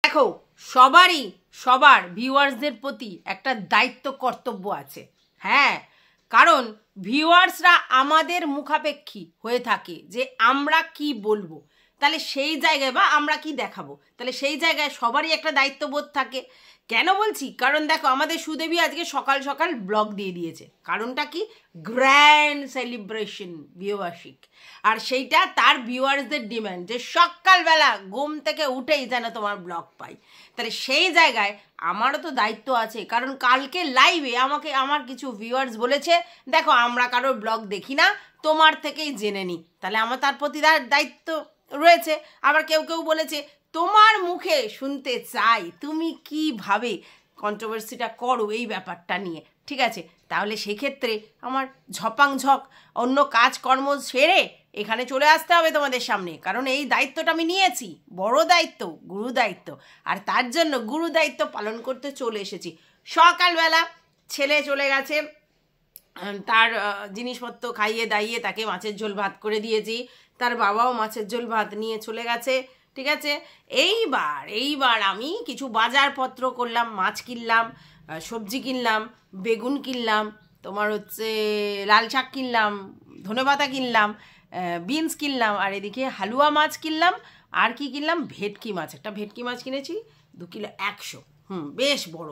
দেখো সবার ভিউয়ার্সদের প্রতি একটা দায়িত্ব কর্তব্য আছে। হ্যাঁ, কারণ ভিউয়ার্সরা আমাদের মুখাপেক্ষী হয়ে থাকে যে আমরা কি বলবো, তাহলে সেই জায়গায় বা আমরা কি দেখাবো, তাহলে সেই জায়গায় সবারই একটা দায়িত্ববোধ থাকে। কেন বলছি? কারণ দেখো আমাদের সুদেবী আজকে সকাল সকাল ব্লগ দিয়ে দিয়েছে। কারণটা কি? গ্র্যান্ড সেলিব্রেশন বিবাহবার্ষিক, আর সেইটা তার ভিউয়ার্সদের ডিমান্ড যে সকালবেলা ঘুম থেকে উঠেই যেন তোমার ব্লগ পাই। তাহলে সেই জায়গায় আমারও তো দায়িত্ব আছে, কারণ কালকে লাইভে আমার কিছু ভিউয়ার্স বলেছে দেখো আমরা কারোর ব্লগ দেখি না, তোমার থেকেই জেনে নিই। তাহলে আমার তার প্রতি দায়িত্ব রয়েছে। আবার কেউ বলেছে তোমার মুখে শুনতে চাই তুমি কিভাবে কন্ট্রোভার্সিটা করো এই ব্যাপারটা নিয়ে। ঠিক আছে, তাহলে সেক্ষেত্রে আমার ঝপাংঝক অন্য কাজকর্ম সেরে এখানে চলে আসতে হবে তোমাদের সামনে, কারণ এই দায়িত্বটা আমি নিয়েছি, বড় দায়িত্ব, গুরু দায়িত্ব, আর তার জন্য গুরু দায়িত্ব পালন করতে চলে এসেছি। সকালবেলা ছেলে চলে গেছে, তার জিনিসপত্র খাইয়ে দাইয়ে তাকে মাছের ঝোল ভাত করে দিয়েছি, তার বাবাও মাছের ঝোল ভাত নিয়ে চলে গেছে। ঠিক আছে, এইবার আমি কিছু বাজারপত্র করলাম, মাছ কিনলাম, সবজি কিনলাম, বেগুন কিনলাম, তোমার হচ্ছে লাল শাক কিনলাম, ধনেপাতা কিনলাম, বিনস কিনলাম, আর এদিকে হালুয়া মাছ কিনলাম, আর কি কিনলাম, ভেটকি মাছ, একটা ভেটকি মাছ কিনেছি 2 কিলো 100, বেশ বড়।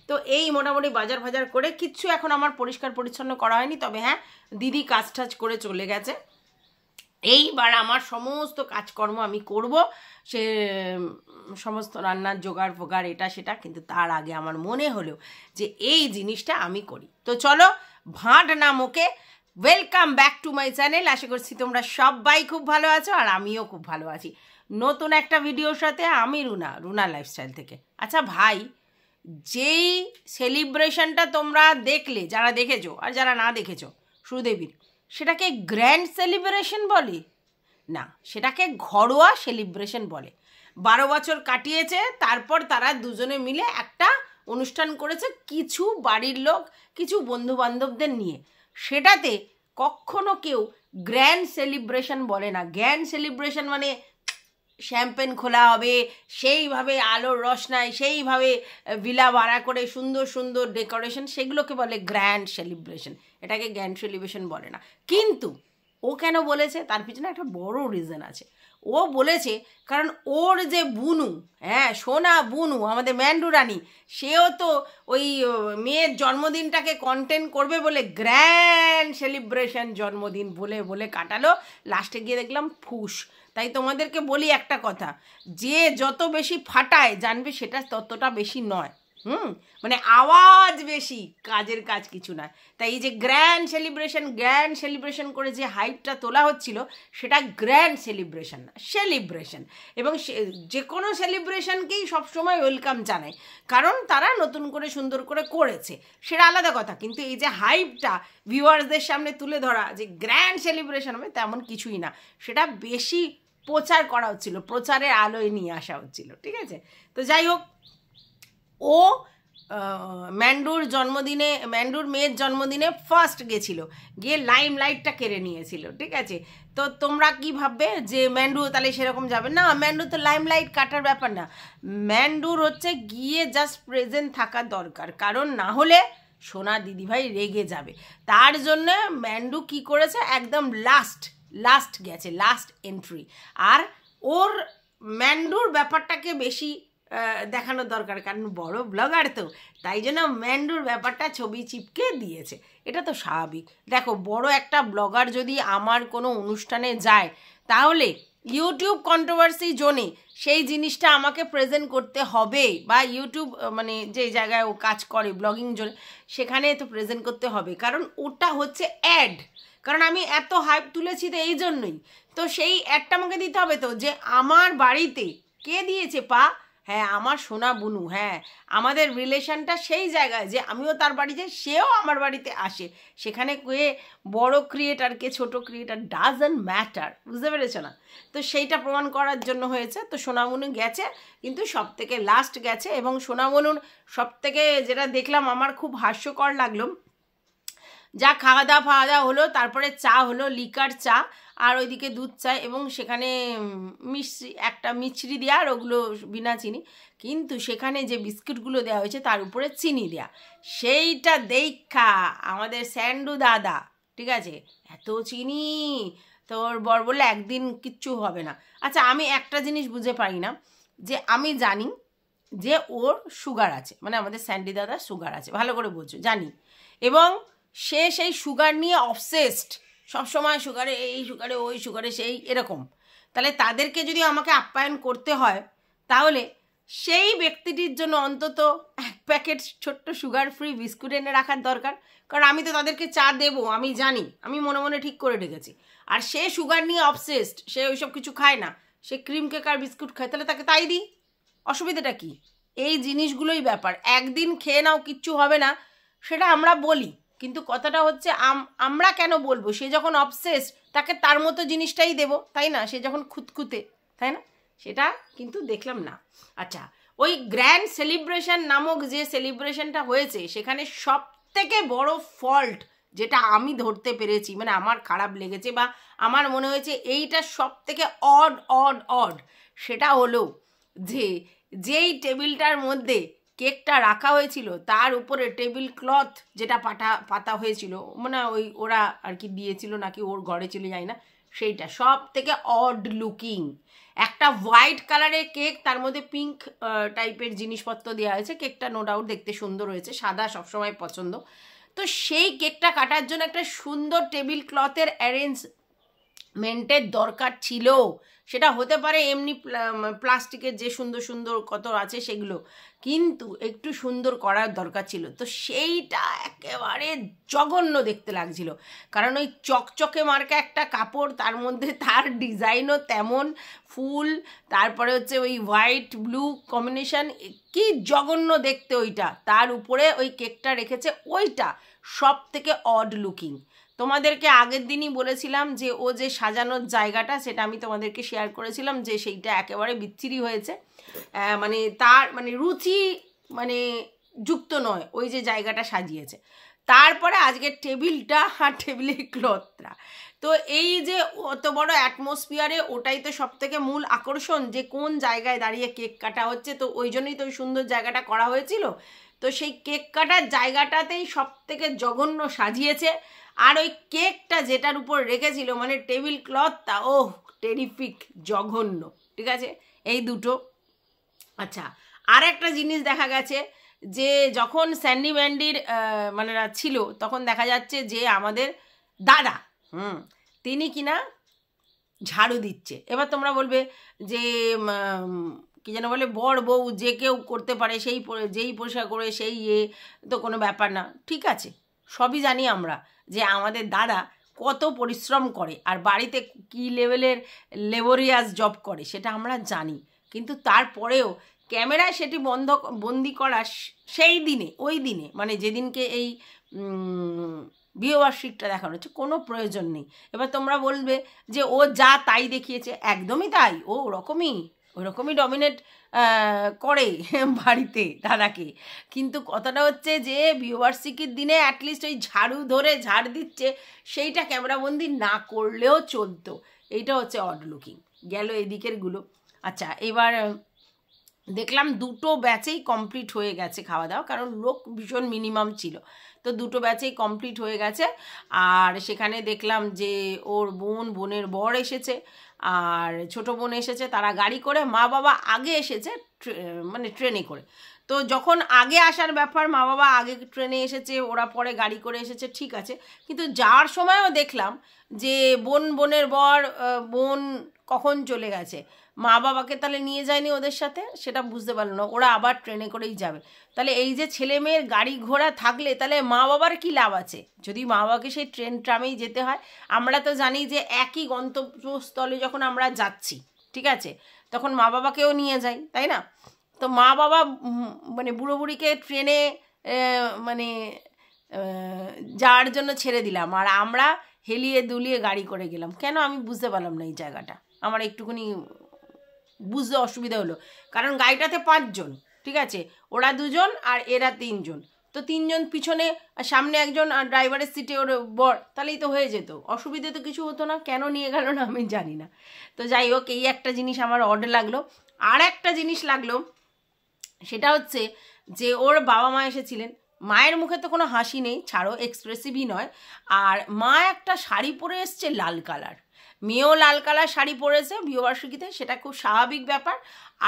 তো এই মোটামুটি বাজার করে কিচ্ছু এখন আমার পরিষ্কার পরিচ্ছন্ন করা হয়নি, তবে হ্যাঁ দিদি কাজ টাজ করে চলে গেছে। এইবার আমার সমস্ত কাজকর্ম আমি করব, সে সমস্ত রান্নার জোগাড় ফোগাড় এটা সেটা, কিন্তু তার আগে আমার মনে হলো যে এই জিনিসটা আমি করি। তো চলো ভাঁট না মোকে, welcome back to my channel. আশা করছি তোমরা সবাই খুব ভালো আছো, আর আমিও খুব ভালো আছি। নতুন একটা ভিডিওর সাথে আমি রুনা লাইফস্টাইল থেকে। আচ্ছা ভাই, যেই সেলিব্রেশনটা তোমরা দেখলে, যারা দেখেছো আর যারা না দেখেছো সুদেবীর, সেটাকে গ্র্যান্ড সেলিব্রেশন বলে না, সেটাকে ঘরোয়া সেলিব্রেশন বলে। 12 বছর কাটিয়েছে, তারপর তারা দুজনে মিলে একটা অনুষ্ঠান করেছে কিছু বাড়ির লোক, কিছু বন্ধু বান্ধবদের নিয়ে। সেটাতে কখনো কেউ গ্র্যান্ড সেলিব্রেশন বলে না। গ্র্যান্ড সেলিব্রেশন মানে শ্যাম্পেন খোলা হবে, সেইভাবে আলোর রসনায়, সেইভাবে ভিলা ভাড়া করে সুন্দর সুন্দর ডেকোরেশন, সেগুলোকে বলে গ্র্যান্ড সেলিব্রেশন। এটাকে গ্র্যান্ড সেলিব্রেশন বলে না। কিন্তু ও কেন বলেছে, তার পিছনে একটা বড় রিজন আছে। ও বলেছে কারণ ওর যে বুনু, হ্যাঁ সোনা বুনু, আমাদের ম্যান্ডু রানী, সেও তো ওই মেয়ের জন্মদিনটাকে কন্টেন্ট করবে বলে গ্র্যান্ড সেলিব্রেশন জন্মদিন বলে কাটালো। লাস্টে গিয়ে দেখলাম ফুস। তাই তোমাদেরকে বলি একটা কথা, যে যত বেশি ফাটায় জানবে সেটা ততটা বেশি নয়। মানে আওয়াজ বেশি, কাজের কাজ কিছু নয়। তাই এই যে গ্র্যান্ড সেলিব্রেশন করে যে হাইপটা তোলা হচ্ছিল, সেটা গ্র্যান্ড সেলিব্রেশন না, সেলিব্রেশন। এবং যে কোনো সেলিব্রেশনকেই সবসময় ওয়েলকাম জানায়, কারণ তারা নতুন করে সুন্দর করে করেছে, সেটা আলাদা কথা। কিন্তু এই যে হাইপটা ভিউয়ার্সদের সামনে তুলে ধরা যে গ্র্যান্ড সেলিব্রেশন হবে, তেমন কিছুই না। সেটা বেশি প্রচার করা হচ্ছিল, প্রচারের আলোয় নিয়ে আসা হচ্ছিল। ঠিক আছে, তো যাই হোক, ও ম্যান্ডুর মেয়ের জন্মদিনে ফার্স্ট গেছিল, গিয়ে লাইটটা কেড়ে নিয়েছিল। ঠিক আছে, তো তোমরা কি ভাববে যে ম্যান্ডু তাহলে সেরকম যাবে না? ম্যান্ডু তো লাইট কাটার ব্যাপার না, ম্যান্ডুর হচ্ছে গিয়ে জাস্ট প্রেজেন্ট থাকা দরকার, কারণ না হলে সোনা দিদিভাই রেগে যাবে। তার জন্য ম্যান্ডু কি করেছে, একদম লাস্ট গেছে, লাস্ট এন্ট্রি। আর ওর ম্যান্ডুর ব্যাপারটাকে বেশি দেখানোর দরকার, কারণ বড় ব্লগার তো, তাই জন্য ম্যান্ডুর ব্যাপারটা ছবি চিপকে দিয়েছে। এটা তো স্বাভাবিক। দেখো, বড় একটা ব্লগার যদি আমার কোনো অনুষ্ঠানে যায়, তাহলে ইউটিউব কন্ট্রোভার্সি জোনে সেই জিনিসটা আমাকে প্রেজেন্ট করতে হবে, বা ইউটিউব মানে যে জায়গায় ও কাজ করে ব্লগিং জোনে, সেখানে তো প্রেজেন্ট করতে হবে, কারণ ওটা হচ্ছে অ্যাড। কারণ আমি এত হাইপ তুলেছি তো এই জন্যই, তো সেই অ্যাডটা আমাকে দিতে হবে। তো যে আমার বাড়িতে কে দিয়েছে পা, হ্যাঁ আমার সোনা বুনু, হ্যাঁ আমাদের রিলেশনটা সেই জায়গায় যে আমিও তার বাড়ি যাই, সেও আমার বাড়িতে আসে। সেখানে কে বড় ক্রিয়েটার কে ছোট ক্রিয়েটার ডাজন্ট ম্যাটার, বুঝতে পেরেছো না? তো সেইটা প্রমাণ করার জন্য হয়েছে। তো সোনা বুনু গেছে, কিন্তু সব থেকে লাস্ট গেছে। এবং সোনা বুনুর সব থেকে যেটা দেখলাম আমার খুব হাস্যকর লাগলো, যা খাওয়া দাওয়া হলো, তারপরে চা হলো, লিকার চা, আর ওইদিকে দুধ চা, এবং সেখানে একটা মিছরি দেওয়া, আর ওগুলো বিনা চিনি। কিন্তু সেখানে যে বিস্কুটগুলো দেওয়া হয়েছে তার উপরে চিনি দেয়া, সেইটা দেখা আমাদের স্যান্ডু দাদা, ঠিক আছে, এত চিনি, তোর বর বললে একদিন কিচ্ছু হবে না। আচ্ছা, আমি একটা জিনিস বুঝে পারি না, যে আমি জানি যে ওর সুগার আছে, মানে আমাদের স্যান্ডি দাদার সুগার আছে, ভালো করে বোঝো, জানি, এবং সে সেই সুগার নিয়ে অবসেসড, সবসময় সুগারে এই সুগারে ওই সুগারে সেই এরকম। তাহলে তাদেরকে যদি আমাকে আপ্যায়ন করতে হয়, তাহলে সেই ব্যক্তিটির জন্য অন্তত এক প্যাকেট ছোট্ট সুগার ফ্রি বিস্কুট এনে রাখার দরকার। কারণ আমি তো তাদেরকে চা দেবো, আমি জানি, আমি মনে মনে ঠিক করে রেখেছি। আর সে সুগার নিয়ে অবসেসড, সে ওইসব কিছু খায় না, সে ক্রিম কেক আর বিস্কুট খায়, তাহলে তাকে তাই দিই, অসুবিধাটা কি? এই জিনিসগুলোই ব্যাপার। একদিন খেয়ে নাও, কিচ্ছু হবে না, সেটা আমরা বলি, কিন্তু কথাটা হচ্ছে আমরা কেন বলবো? সে যখন অবসেস, তাকে তার মতো জিনিসটাই দেবো, তাই না? সে যখন খুঁতখুঁতে, তাই না? সেটা কিন্তু দেখলাম না। আচ্ছা, ওই গ্র্যান্ড সেলিব্রেশন নামক যে সেলিব্রেশনটা হয়েছে, সেখানে সব থেকে বড় ফল্ট যেটা আমি ধরতে পেরেছি, মানে আমার খারাপ লেগেছে বা আমার মনে হয়েছে এইটা সব থেকে অড, সেটা হলো যে যেই টেবিলটার মধ্যে কেকটা রাখা হয়েছিল তার উপরে টেবিল ক্লথ যেটা পাতা হয়েছিল, মানে ওই ওরা আর কি দিয়েছিল নাকি ওর ঘরে চলে যায় না, সেইটা সব থেকে অড লুকিং। একটা হোয়াইট কালারের কেক, তার মধ্যে পিঙ্ক টাইপের জিনিসপত্র দেওয়া হয়েছে, কেকটা নো ডাউট দেখতে সুন্দর হয়েছে, সাদা সবসময় পছন্দ। তো সেই কেকটা কাটার জন্য একটা সুন্দর টেবিল ক্লথের অ্যারেঞ্জমেন্টের দরকার ছিল। সেটা হতে পারে এমনি প্লাস্টিকের যে সুন্দর সুন্দর কত আছে সেগুলো, কিন্তু একটু সুন্দর করার দরকার ছিল। তো সেইটা একেবারে জঘন্য দেখতে লাগছিল, কারণ ওই চকচকে মার্কা একটা কাপড়, তার মধ্যে তার ডিজাইনও তেমন, ফুল, তারপরে হচ্ছে ওই হোয়াইট ব্লু কম্বিনেশন, কি জঘন্য দেখতে ওইটা। তার উপরে ওই কেকটা রেখেছে, ওইটা সব থেকে অড লুকিং। তোমাদেরকে আগের দিনই বলেছিলাম যে ও যে সাজানোর জায়গাটা, সেটা আমি তোমাদেরকে শেয়ার করেছিলাম যে সেইটা একেবারে বিচ্ছিরি হয়েছে, মানে তার মানে রুচি মানে যুক্ত নয় ওই যে জায়গাটা সাজিয়েছে। তারপরে আজকের টেবিলটা আর টেবিলের ক্লথটা, তো এই যে অত বড় অ্যাটমসফিয়ারে ওটাই তো সব থেকে মূল আকর্ষণ, যে কোন জায়গায় দাঁড়িয়ে কেক কাটা হচ্ছে। তো ওই জন্যই তো ওই সুন্দর জায়গাটা করা হয়েছিল। তো সেই কেক কাটার জায়গাটাতেই সব থেকে জঘন্য সাজিয়েছে। আর ওই কেকটা যেটার উপর রেখেছিল, মানে টেবিল ক্লথটা, ওহ টেরিফিক, জঘন্য, ঠিক আছে, এই দুটো। আচ্ছা, আর একটা জিনিস দেখা গেছে যে যখন স্যান্ডি ম্যান্ডির মানে ছিল, তখন দেখা যাচ্ছে যে আমাদের দাদা তিনি কিনা ঝাড়ু দিচ্ছে। এবার তোমরা বলবে যে কি যেন বলে, বর বউ যে কেউ করতে পারে, যেই পরিষ্কার করে সেই তো কোনো ব্যাপার না। ঠিক আছে, সবই জানি আমরা যে আমাদের দাদা কত পরিশ্রম করে আর বাড়িতে কী লেভেলের লেবোরিয়াস জব করে, সেটা আমরা জানি। কিন্তু তারপরেও ক্যামেরায় সেটি বন্দি করা সেই দিনে, ওই দিনে, মানে যেদিনকে এই বিয়েবার্ষিকটা দেখানো হচ্ছে, কোনো প্রয়োজন নেই। এবার তোমরা বলবে যে ও যা তাই দেখিয়েছে, একদমই তাই, ও ওরকমই ডমিনেট করে বাড়িতে দাদাকে। কিন্তু কথাটা হচ্ছে যে বিয়েবার্ষিকীর দিনে অ্যাটলিস্ট ওই ঝাড়ু ধরে ঝাড় দিচ্ছে, সেইটা ক্যামেরাবন্দি না করলেও চলতো। এইটা হচ্ছে অড লুকিং। গেল এদিকেরগুলো। আচ্ছা, এবার দেখলাম দুটো ব্যাচেই কমপ্লিট হয়ে গেছে খাওয়া দাওয়া, কারণ লোক ভীষণ মিনিমাম ছিল, তো দুটো ব্যাচেই কমপ্লিট হয়ে গেছে। আর সেখানে দেখলাম যে ওর বোনের বর এসেছে আর ছোট বোন এসেছে, তারা গাড়ি করে, মা বাবা আগে এসেছে মানে ট্রেনে করে। তো যখন আগে আসার ব্যাপার, মা বাবা আগে ট্রেনে এসেছে, ওরা পরে গাড়ি করে এসেছে, ঠিক আছে। কিন্তু যাওয়ার সময়ও দেখলাম যে বোনের বর বোন কখন চলে গেছে, মা বাবাকে তাহলে নিয়ে যায়নি ওদের সাথে, সেটা বুঝতে পারলো না, ওরা আবার ট্রেনে করেই যাবে। তাহলে এই যে ছেলে মেয়ের গাড়ি ঘোড়া থাকলে তাহলে মা বাবার কী লাভ আছে, যদি মা বাবাকে সেই ট্রামেই যেতে হয়? আমরা তো জানি যে একই গন্তব্যস্থলে যখন আমরা যাচ্ছি, ঠিক আছে, তখন মা বাবাকেও নিয়ে যাই, তাই না? তো মা বাবা মানে বুড়ো বুড়িকে ট্রেনে মানে যাওয়ার জন্য ছেড়ে দিলাম, আর আমরা হেলিয়ে দুলিয়ে গাড়ি করে গেলাম কেন? আমি বুঝতে পারলাম না এই জায়গাটা, আমার একটুখানি বুঝতে অসুবিধা হলো। কারণ গাড়িটাতে 5 জন, ঠিক আছে, ওরা 2 জন আর এরা 3 জন, তো তো 3 জন পিছনে আর সামনে একজন, আর ড্রাইভারের সিটে ওর বর, তাহলেই তো হয়ে যেত, অসুবিধে তো কিছু হতো না। কেন নিয়ে গেল না আমি জানি না। তো যাই হোক, এই একটা জিনিস আমার অড লাগলো। আর একটা জিনিস লাগলো, সেটা হচ্ছে যে ওর বাবা মা এসেছিলেন, মায়ের মুখে তো কোনো হাসি নেই, ছাড়ো, এক্সপ্রেসিভই নয়। আর মা একটা শাড়ি পরে এসছে লাল কালার, মেয়েও লাল কালার শাড়ি পরেছে বিবাহবার্ষিকীতে, সেটা খুব স্বাভাবিক ব্যাপার।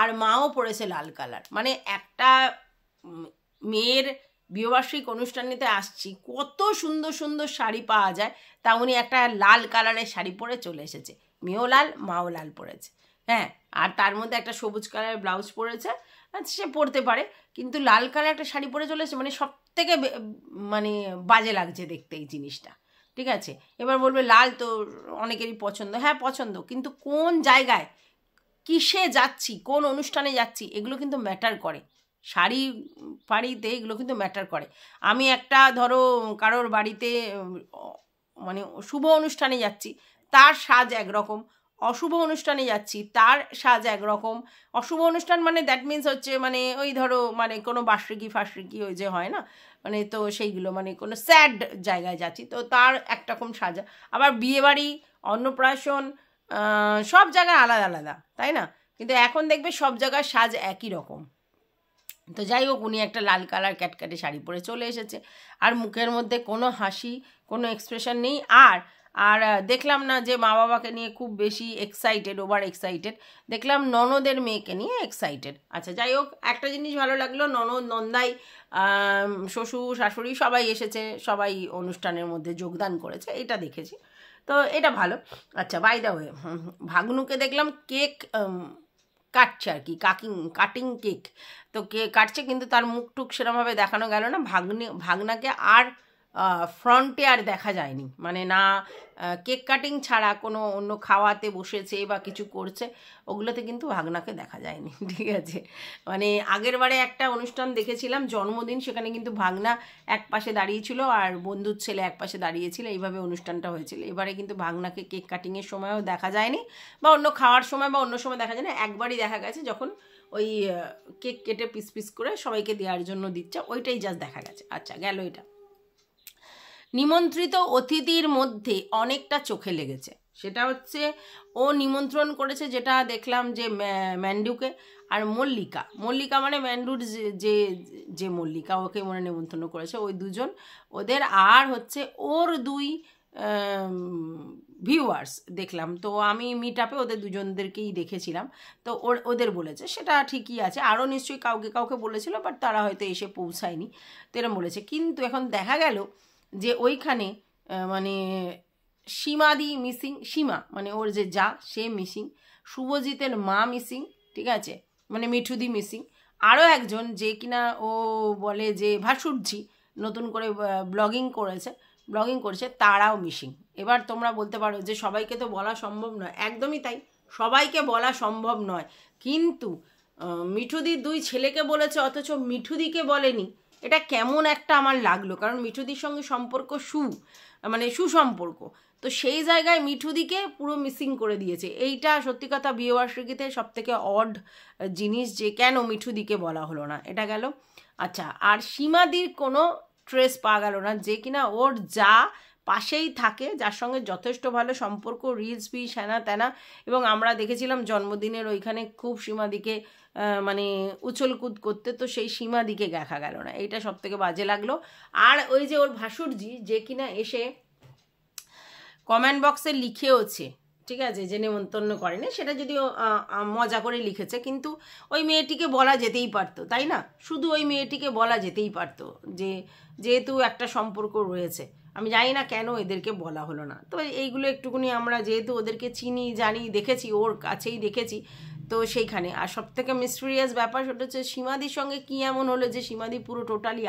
আর মাও পরেছে লাল কালার। মানে একটা মেয়ের বিবাহবার্ষিক অনুষ্ঠানেতে আসছি, কত সুন্দর সুন্দর শাড়ি পাওয়া যায়, তা উনি একটা লাল কালারের শাড়ি পরে চলে এসেছে, মেয়েও লাল মাও লাল পরেছে। হ্যাঁ, আর তার মধ্যে একটা সবুজ কালারের ব্লাউজ পরেছে, সে পরতে পারে, কিন্তু লাল কালার একটা শাড়ি পরে চলে এসেছে, মানে সব থেকে মানে বাজে লাগছে দেখতে এই জিনিসটা। ঠিক আছে, এবার বলবে লাল তো অনেকেরই পছন্দ, হ্যাঁ পছন্দ, কিন্তু কোন জায়গায় কিসে যাচ্ছি, কোন অনুষ্ঠানে যাচ্ছি, এগুলো কিন্তু ম্যাটার করে। শাড়ি ফাড়িতে এগুলো কিন্তু ম্যাটার করে। আমি একটা ধরো কারোর বাড়িতে মানে শুভ অনুষ্ঠানে যাচ্ছি, তার সাজ একরকম, অশুভ অনুষ্ঠানে যাচ্ছি তার সাজ একরকম। অশুভ অনুষ্ঠান মানে দ্যাট মিনস হচ্ছে মানে ওই ধরো মানে কোনো বার্ষিকী ফার্ষিকী ওই যে হয় না, মানে তো সেইগুলো মানে কোনো স্যাড জায়গায় যাচ্ছি তো তার একরকম সাজা। আবার বিয়েবাড়ি, অন্নপ্রাশন, সব জায়গায় আলাদা আলাদা, তাই না? কিন্তু এখন দেখবে সব জায়গায় সাজ একই রকম। তো যাই হোক, উনি একটা লাল কালার ক্যাটকাটে শাড়ি পরে চলে এসেছে, আর মুখের মধ্যে কোনো হাসি, কোনো এক্সপ্রেশন নেই। আর আর দেখলাম না যে মা বাবাকে নিয়ে খুব বেশি এক্সাইটেড, ওভার এক্সাইটেড, দেখলাম ননদের মেয়েকে নিয়ে এক্সাইটেড। আচ্ছা যাই হোক, একটা জিনিস ভালো লাগলো, ননদ নন্দাই শ্বশুর শাশুড়ি সবাই এসেছে, সবাই অনুষ্ঠানের মধ্যে যোগদান করেছে, এটা দেখেছি, তো এটা ভালো। আচ্ছা বাই দ্য ওয়ে, ভাগ্নুকে দেখলাম কেক কাটছে আর কি, কাটিং কেক, তো কে কাটছে, কিন্তু তার মুখ টুক সেরমভাবে দেখানো গেল না। ভাগনাকে আর ফ্রন্টে আর দেখা যায়নি, মানে না কেক কাটিং ছাড়া কোনো অন্য খাওয়াতে বসেছে বা কিছু করছে, ওগুলোতে কিন্তু ভাগনাকে দেখা যায়নি। ঠিক আছে, মানে আগের বারে একটা অনুষ্ঠান দেখেছিলাম জন্মদিন, সেখানে কিন্তু ভাগনা এক পাশে দাঁড়িয়েছিল আর বন্ধুর ছেলে এক পাশে দাঁড়িয়েছিল, এইভাবে অনুষ্ঠানটা হয়েছিল। এবারে কিন্তু ভাগনাকে কেক কাটিংয়ের সময়ও দেখা যায়নি, বা অন্য খাওয়ার সময় বা অন্য সময় দেখা যায় না, একবারই দেখা গেছে যখন ওই কেক কেটে পিস পিস করে সবাইকে দেওয়ার জন্য দিচ্ছে, ওইটাই জাস্ট দেখা গেছে। আচ্ছা গেল এটা। নিমন্ত্রিত অতিথির মধ্যে অনেকটা চোখে লেগেছে, সেটা হচ্ছে ও নিমন্ত্রণ করেছে, যেটা দেখলাম যে ম্যান্ডুকে আর মল্লিকা মানে ম্যান্ডুর যে যে মল্লিকা, ওকে মনে নিমন্ত্রণ করেছে, ওই দুজন ওদের, আর হচ্ছে ওর দুই ভিউয়ার্স দেখলাম। তো আমি মিট আপে ওদের দুজনদেরকেই দেখেছিলাম, তো ওদের বলেছে, সেটা ঠিকই আছে, আরও নিশ্চয়ই কাউকে কাউকে বলেছিল, বাট তারা হয়তো এসে পৌঁছায়নি, তো এরম বলেছে। কিন্তু এখন দেখা গেল যে ওইখানে মানে সীমাদি মিসিং, সীমা মানে ওর যে যা, সে মিসিং, শুভজিতের মা মিসিং, ঠিক আছে, মানে মিঠুদি মিসিং, আরও একজন যে কিনা ও বলে যে ভাসুরজি নতুন করে ব্লগিং করছে, তারাও মিসিং। এবার তোমরা বলতে পারো যে সবাইকে তো বলা সম্ভব নয়, একদমই তাই, সবাইকে বলা সম্ভব নয়, কিন্তু মিঠুদির দুই ছেলেকে বলেছে অথচ মিঠুদিকে বলেনি, এটা কেমন একটা আমার লাগলো, কারণ মিঠুদির সঙ্গে সম্পর্ক মানে সুসম্পর্ক, তো সেই জায়গায় মিঠুদিকে পুরো মিসিং করে দিয়েছে। এইটা সত্যি কথা বিয়েবার্ষিকীতে সবথেকে অড জিনিস, যে কেন মিঠুদিকে বলা হলো না, এটা গেল। আচ্ছা, আর সীমাদির কোনো ট্রেস পাওয়া গেল না, যে কিনা ওর যা পাশেই থাকে, যার সঙ্গে যথেষ্ট ভালো সম্পর্ক, রিলস পিস হ্যানা ত্যানা, এবং আমরা দেখেছিলাম জন্মদিনের ওইখানে খুব সীমাদিকে মানে উছলকুদ করতে, তো সেই সীমাদিকে দেখা গেল না, এইটা সব থেকে বাজে লাগলো। আর ওই যে ওর ভাসুরজি যে কিনা এসে কমেন্ট বক্সে লিখেওছে, ঠিক আছে, যে নেমন্তন্ন করেনি, সেটা যদিও মজা করে লিখেছে, কিন্তু ওই মেয়েটিকে বলা যেতেই পারতো, তাই না? শুধু ওই মেয়েটিকে বলা যেতেই পারতো যে যেহেতু একটা সম্পর্ক রয়েছে, আমি জানি না কেন এদেরকে বলা হলো না। তো এইগুলো একটুকুনি আমরা যেহেতু ওদেরকে চিনি জানি, দেখেছি, ওর কাছেই দেখেছি, তো সেইখানে। আর সবথেকে মিস্টেরিয়াস ব্যাপার সেটা হচ্ছে সীমাদির সঙ্গে কী এমন হলো যে সীমাদি পুরো টোটালি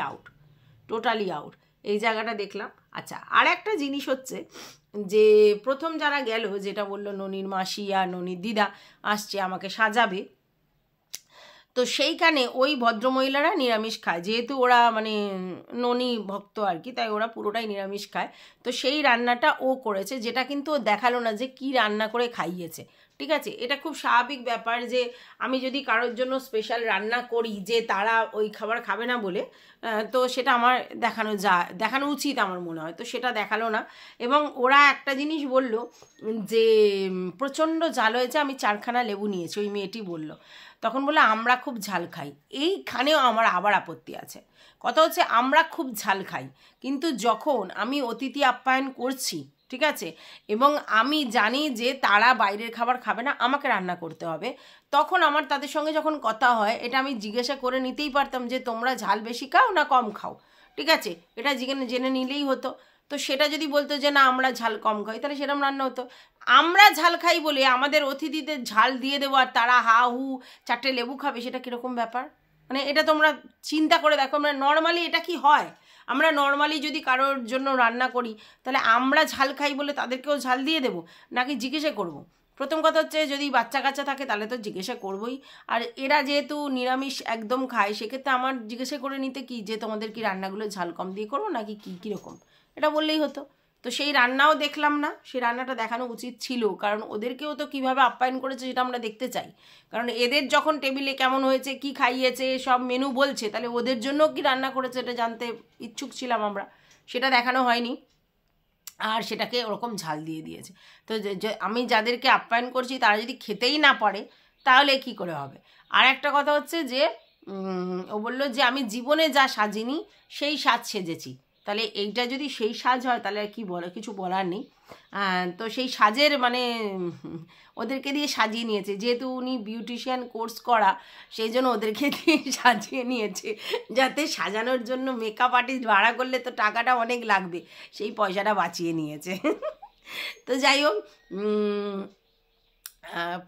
আউট, এই জায়গাটা দেখলাম। আচ্ছা, আর একটা জিনিস হচ্ছে যে প্রথম যারা গেল, যেটা বললো ননির মাসি আর ননির দিদা আসছে আমাকে সাজাবে, তো সেইখানে ওই ভদ্রমহিলারা নিরামিষ খায়, যেহেতু ওরা মানে ননি ভক্ত আর কি, তাই ওরা পুরোটাই নিরামিষ খায়। তো সেই রান্নাটা ও করেছে, যেটা কিন্তু ও দেখালো না যে কি রান্না করে খাইয়েছে, ঠিক আছে, এটা খুব স্বাভাবিক ব্যাপার যে আমি যদি কারোর জন্য স্পেশাল রান্না করি যে তারা ওই খাবার খাবে না বলে, তো সেটা আমার দেখানো উচিত আমার মনে হয়, তো সেটা দেখালো না। এবং ওরা একটা জিনিস বলল যে প্রচণ্ড ঝাল হয়েছে, আমি 4খানা লেবু নিয়েছি, ওই মেয়েটি বলল। তখন বললো আমরা খুব ঝাল খাই। এইখানেও আমার আবার আপত্তি আছে। কথা হচ্ছে আমরা খুব ঝাল খাই, কিন্তু যখন আমি অতিথি আপ্যায়ন করছি, ঠিক আছে, এবং আমি জানি যে তারা বাইরের খাবার খাবে না, আমাকে রান্না করতে হবে, তখন আমার তাদের সঙ্গে যখন কথা হয়, এটা আমি জিজ্ঞাসা করে নিতেই পারতাম যে তোমরা ঝাল বেশি খাও না কম খাও, ঠিক আছে, এটা জেনে নিলেই হতো। তো সেটা যদি বলতো যে না আমরা ঝাল কম খাই, তাহলে সেরকম রান্না হতো। আমরা ঝাল খাই বলে আমাদের অতিথিদের ঝাল দিয়ে দেবো আর তারা হা হু 4টে লেবু খাবে, সেটা কীরকম ব্যাপার? মানে এটা তোমরা চিন্তা করে দেখো, আমরা নর্মালি এটা কি হয়? আমরা নর্মালি যদি কারোর জন্য রান্না করি, তাহলে আমরা ঝাল খাই বলে তাদেরকেও ঝাল দিয়ে দেবো, নাকি জিজ্ঞাসা করব? প্রথম কথা হচ্ছে যদি বাচ্চা কাচ্চা থাকে তাহলে তো জিজ্ঞাসা করবোই। আর এরা যেহেতু নিরামিষ একদম খায়, সেক্ষেত্রে আমার জিজ্ঞাসা করে নিতে কি যে তোমাদের কি রান্নাগুলো ঝাল কম দিয়ে করবো নাকি কীরকম, এটা বললেই হতো। তো সেই রান্নাও দেখলাম না, সেই রান্নাটা দেখানো উচিত ছিল, কারণ ওদেরকেও তো কীভাবে আপ্যায়ন করেছে সেটা আমরা দেখতে চাই। কারণ এদের যখন টেবিলে কেমন হয়েছে, কি খাইয়েছে, সব মেনু বলছে, তাহলে ওদের জন্যও কি রান্না করেছে এটা জানতে ইচ্ছুক ছিলাম আমরা। সেটা দেখানো হয়নি, আর সেটাকে ওরকম ঝাল দিয়ে দিয়েছে। তো আমি যাদেরকে আপ্যায়ন করছি তারা যদি খেতেই না পারে, তাহলে কি করে হবে? আর একটা কথা হচ্ছে যে ও বললো যে আমি জীবনে যা সাজিনি সেই সাজ সেজেছি। তাহলে এইটা যদি সেই সাজ হয় তাহলে কি কিছু বলার নেই। তো সেই সাজের মানে ওদেরকে দিয়ে সাজিয়ে নিয়েছে, যেহেতু উনি বিউটিশিয়ান কোর্স করা, সেই জন্য ওদেরকে দিয়ে সাজিয়ে নিয়েছে, যাতে সাজানোর জন্য মেকআপ আর্টিস্ট ভাড়া করলে তো টাকাটা অনেক লাগবে, সেই পয়সাটা বাঁচিয়ে নিয়েছে। তো যাই হোক,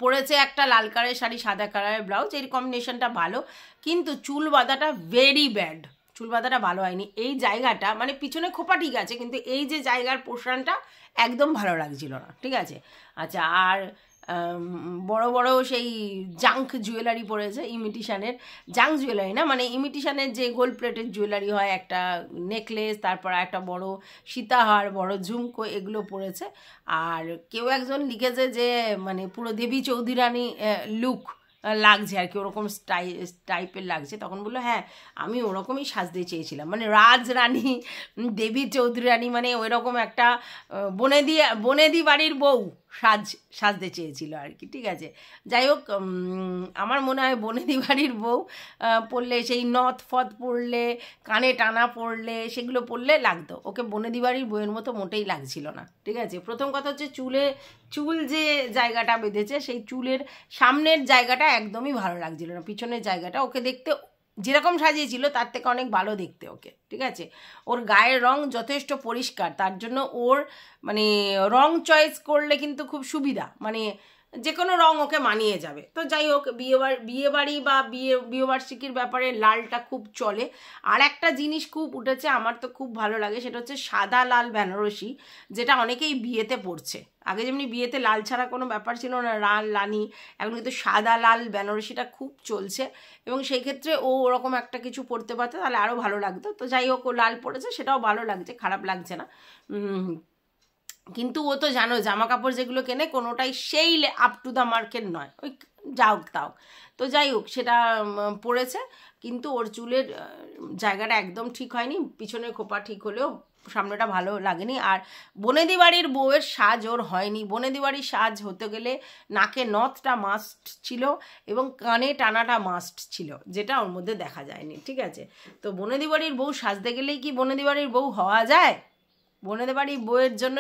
পরেছে একটা লাল কালারের শাড়ি, সাদা কালারের ব্লাউজ, এই কম্বিনেশনটা ভালো, কিন্তু চুল বাঁধাটা ভেরি ব্যাড, চুল বাঁধাটা ভালো হয়নি। এই জায়গাটা মানে পিছনে খোপা ঠিক আছে, কিন্তু এই যে জায়গার পোর্শনটা একদম ভালো লাগছিল না, ঠিক আছে। আচ্ছা, আর বড় বড় সেই জাঙ্ক জুয়েলারি পরেছে, ইমিটেশনের জাঙ্ক জুয়েলারি না, মানে ইমিটেশনের যে গোল্ড প্লেটের জুয়েলারি হয়, একটা নেকলেস, তারপর একটা বড় সীতাহার, বড় ঝুমকো, এগুলো পরেছে। আর কেউ একজন লিখেছে যে মানে পুরো দেবী চৌধুরী রানী লুক লাগছে আর কি, ওরকম টাইপের লাগছে। তখন বললো হ্যাঁ আমি ওরকমই সাজতে চেয়েছিলাম, মানে রাজরানী দেবী চৌধুরী রানী, মানে ওই রকম একটা বনেদি বাড়ির বউ সাজতে চেয়েছিল আর কি, ঠিক আছে। যাই হোক, আমার মনে হয় বনেদি বাড়ির বউ পরলে, সেই নথ ফথ পরলে, কানে টানা পরলে, সেগুলো পরলে লাগতো, ওকে বনেদি বাড়ির বউয়ের মতো মোটেই লাগছিল না, ঠিক আছে। প্রথম কথা হচ্ছে চুল যে জায়গাটা বেঁধেছে, সেই চুলের সামনের জায়গাটা একদমই ভালো লাগছিল না, পিছনের জায়গাটা ওকে দেখতে যেরকম সাজিয়েছিল তার থেকে অনেক ভালো দেখতে ওকে, ঠিক আছে। ওর গায়ের রং যথেষ্ট পরিষ্কার, তার জন্য ওর মানে রং চয়েস করলে কিন্তু খুব সুবিধা, মানে যে কোনো রং ওকে মানিয়ে যাবে। তো যাই হোক, বিয়েবাড়ি বা বিয়েবার্ষিকীর ব্যাপারে লালটা খুব চলে। আর একটা জিনিস খুব উঠেছে, আমার তো খুব ভালো লাগে, সেটা হচ্ছে সাদা লাল বেনারসি, যেটা অনেকেই বিয়েতে পরছে। আগে যেমনি বিয়েতে লাল ছাড়া কোনো ব্যাপার ছিল না, লাল লানি, এখন কিন্তু সাদা লাল বেনারসিটা খুব চলছে, এবং সেই ক্ষেত্রে ও ওরকম একটা কিছু পরতে পারতো তাহলে আরও ভালো লাগতো। তো যাই হোক, ও লাল পরেছে, সেটাও ভালো লাগছে, খারাপ লাগছে না। কিন্তু ও তো জানো জামা কাপড় যেগুলো কেনে কোনোটাই সেই আপ টু দ্য মার্কেট নয়, ওই যাও তাও। তো যাই হোক, সেটা পড়েছে, কিন্তু ওর চুলের জায়গাটা একদম ঠিক হয়নি, পিছনের খোপা ঠিক হলেও সামনেটা ভালো লাগেনি। আর বনেদি বাড়ির বউয়ের সাজ ওর হয়নি। বনেদি বাড়ির সাজ হতে গেলে নাকে নথটা মাস্ট ছিল এবং কানে টানাটা মাস্ট ছিল, যেটা ওর মধ্যে দেখা যায়নি, ঠিক আছে। তো বনেদি বাড়ির বউ সাজতে গেলেই কি বনেদি বাড়ির বউ হওয়া যায়? বনেদি বাড়ির বউয়ের জন্য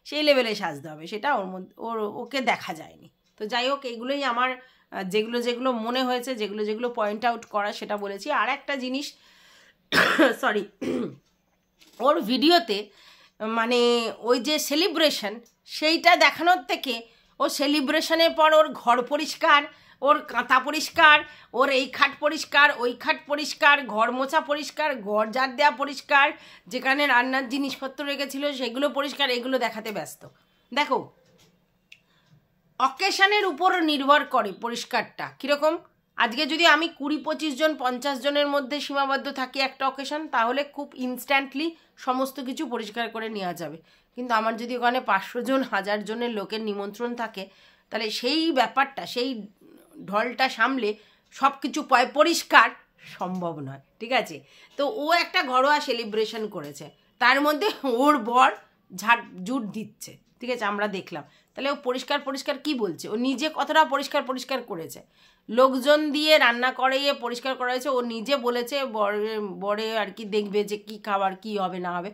সেই লেভেলে সাজতে হবে, সেটা ওকে দেখা যায়নি। তো যাই হোক, এগুলোই আমার যেগুলো মনে হয়েছে, যেগুলো পয়েন্ট আউট করা, সেটা বলেছি। আর একটা জিনিস সরি, ওর ভিডিওতে মানে ওই যে সেলিব্রেশন, সেইটা দেখানোর থেকে ও সেলিব্রেশনের পর ওর ঘর পরিষ্কার, ওর কাঁথা পরিষ্কার, ওর এই খাট পরিষ্কার, ওই খাট পরিষ্কার, ঘর মোছা পরিষ্কার, ঘর ঝাড় দেওয়া পরিষ্কার, যেখানে রান্নার জিনিসপত্র রেখেছিল সেগুলো পরিষ্কার, এগুলো দেখাতে ব্যস্ত। দেখো, অকেশনের উপর নির্ভর করে পরিষ্কারটা কীরকম। আজকে যদি আমি 20-25 জন 50 জনের মধ্যে সীমাবদ্ধ থাকি একটা অকেশন, তাহলে খুব ইনস্ট্যান্টলি সমস্ত কিছু পরিষ্কার করে নেওয়া যাবে। কিন্তু আমার যদি ওখানে 500 জন 1000 জনের লোকের নিমন্ত্রণ থাকে, তাহলে সেই ব্যাপারটা, সেই ঢলটা সামলে সব কিছু পরিষ্কার সম্ভব নয়, ঠিক আছে? তো ও একটা ঘরোয়া সেলিব্রেশন করেছে, তার মধ্যে ওর বর জুট দিচ্ছে, ঠিক আছে, আমরা দেখলাম। তাহলে ও পরিষ্কার পরিষ্কার কি বলছে? ও নিজে কতটা পরিষ্কার করেছে, লোকজন দিয়ে রান্না করাইয়ে পরিষ্কার করা হয়েছে, ও নিজে বলেছে বরে আর কি দেখবে যে কি খাবার কি হবে না হবে।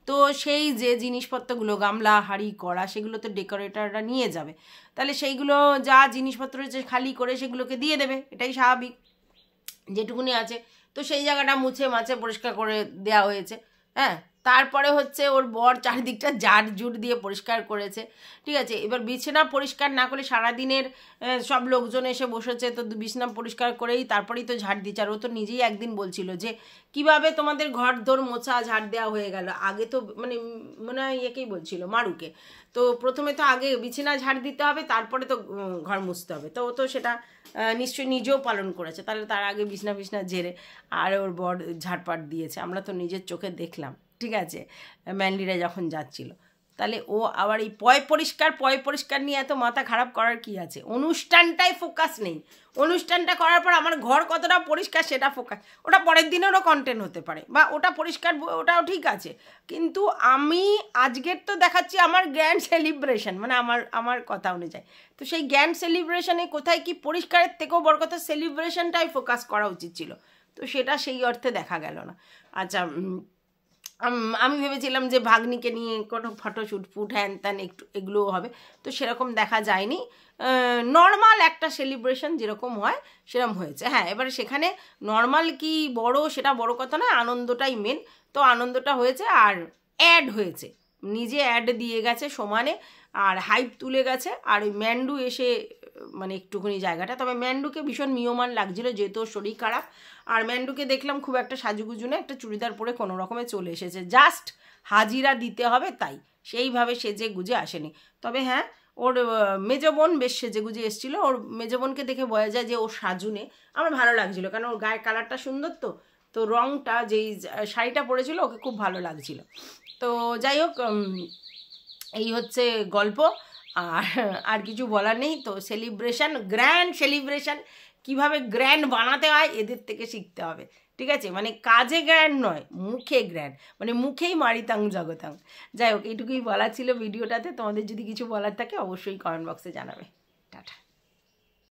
তো সেই যে জিনিসপত্রগুলো, গামলা হাঁড়ি কড়া, সেগুলো তো ডেকোরেটররা নিয়ে যাবে, তাহলে সেইগুলো যা জিনিসপত্র হচ্ছে খালি করে সেগুলোকে দিয়ে দেবে, এটাই স্বাভাবিক, যেটুকুনি আছে। তো সেই জায়গাটা মুছে মাছে পরিষ্কার করে দেওয়া হয়েছে। হ্যাঁ, তারপরে হচ্ছে ওর বর চারিদিকটা ঝাড় জুট দিয়ে পরিষ্কার করেছে, ঠিক আছে। এবার বিছানা পরিষ্কার না করলে সারাদিনের সব লোকজন এসে বসেছে, তো বিছানা পরিষ্কার করেই তারপরেই তো ঝাড় দিচ্ছে। আর ও তো নিজেই একদিন বলছিল যে কিভাবে তোমাদের ঘর দোর মোছা ঝাড় দেওয়া হয়ে গেল, আগে তো মানে মনে হয় একেই বলছিল, মারুকে। তো প্রথমে তো আগে বিছানা ঝাড় দিতে হবে, তারপরে তো ঘর মুছতে হবে। তো ও তো সেটা নিশ্চয়ই নিজেও পালন করেছে, তাহলে তার আগে বিছনা ঝেড়ে আর ওর বর ঝাড়পাট দিয়েছে, আমরা তো নিজের চোখে দেখলাম, ঠিক আছে, ম্যান্ডিরা যখন যাচ্ছিল। তাহলে ও আবার এই পরিষ্কার নিয়ে এত মাথা খারাপ করার কি আছে? অনুষ্ঠানটাই ফোকাস নেই, অনুষ্ঠানটা করার পর আমার ঘর কতটা পরিষ্কার সেটা ফোকাস, ওটা পরের দিনেরও কন্টেন্ট হতে পারে, বা ওটা পরিষ্কার ওটাও ঠিক আছে, কিন্তু আমি আজকের তো দেখাচ্ছি আমার গ্র্যান্ড সেলিব্রেশন, মানে আমার কথা অনুযায়ী। তো সেই গ্র্যান্ড সেলিব্রেশনে কোথায় কি পরিষ্কারের থেকেও বড় কথা সেলিব্রেশনটাই ফোকাস করা উচিত ছিল, তো সেটা সেই অর্থে দেখা গেল না। আচ্ছা, আমি ভেবেছিলাম যে ভাগ্নিকে নিয়ে কোনো ফটোশ্যুট হ্যান ত্যান একটু এগুলোও হবে, তো সেরকম দেখা যায়নি। নর্মাল একটা সেলিব্রেশন যেরকম হয় সেরকম হয়েছে। হ্যাঁ, এবারে সেখানে নর্মাল কি বড় সেটা বড় কথা নয়, আনন্দটাই মেন। তো আনন্দটা হয়েছে, আর অ্যাড হয়েছে, নিজে অ্যাড দিয়ে গেছে সমানে, আর হাইপ তুলে গেছে। আর ওই ম্যান্ডু এসে মানে একটুখানি জায়গাটা, তবে ম্যান্ডুকে ভীষণ মিয়মান লাগছিল যেহেতু ওর শরীর খারাপ। আর ম্যান্ডুকে দেখলাম খুব একটা সাজুগুজু না, একটা চুড়িদার পরে কোনো রকমে চলে এসেছে, জাস্ট হাজিরা দিতে হবে তাই, সেইভাবে সেজে গুজে আসেনি। তবে হ্যাঁ, ওর মেজো বোন বেশ সেজে গুজে এসেছিলো, ওর মেজো বোনকে দেখে বোঝা যায় যে ওর সাজুনে আমার ভালো লাগছিলো, কারণ ওর গায়ের কালারটা সুন্দর, তো রঙটা যেই শাড়িটা পরেছিল ওকে খুব ভালো লাগছিল। তো যাই হোক, এই হচ্ছে গল্প, আর কিছু বলার নেই। তো সেলিব্রেশন, গ্র্যান্ড সেলিব্রেশন কিভাবে গ্র্যান্ড বানাতে হয় এদের থেকে শিখতে হবে, ঠিক আছে, মানে কাজে গ্র্যান্ড নয়, মুখে গ্র্যান্ড, মানে মুখেই মারিতাং জগতাং। যাই হোক, এইটুকুই বলার ছিল ভিডিওটাতে। তোমাদের যদি কিছু বলার থাকে অবশ্যই কমেন্ট বক্সে জানাবে। টাটা।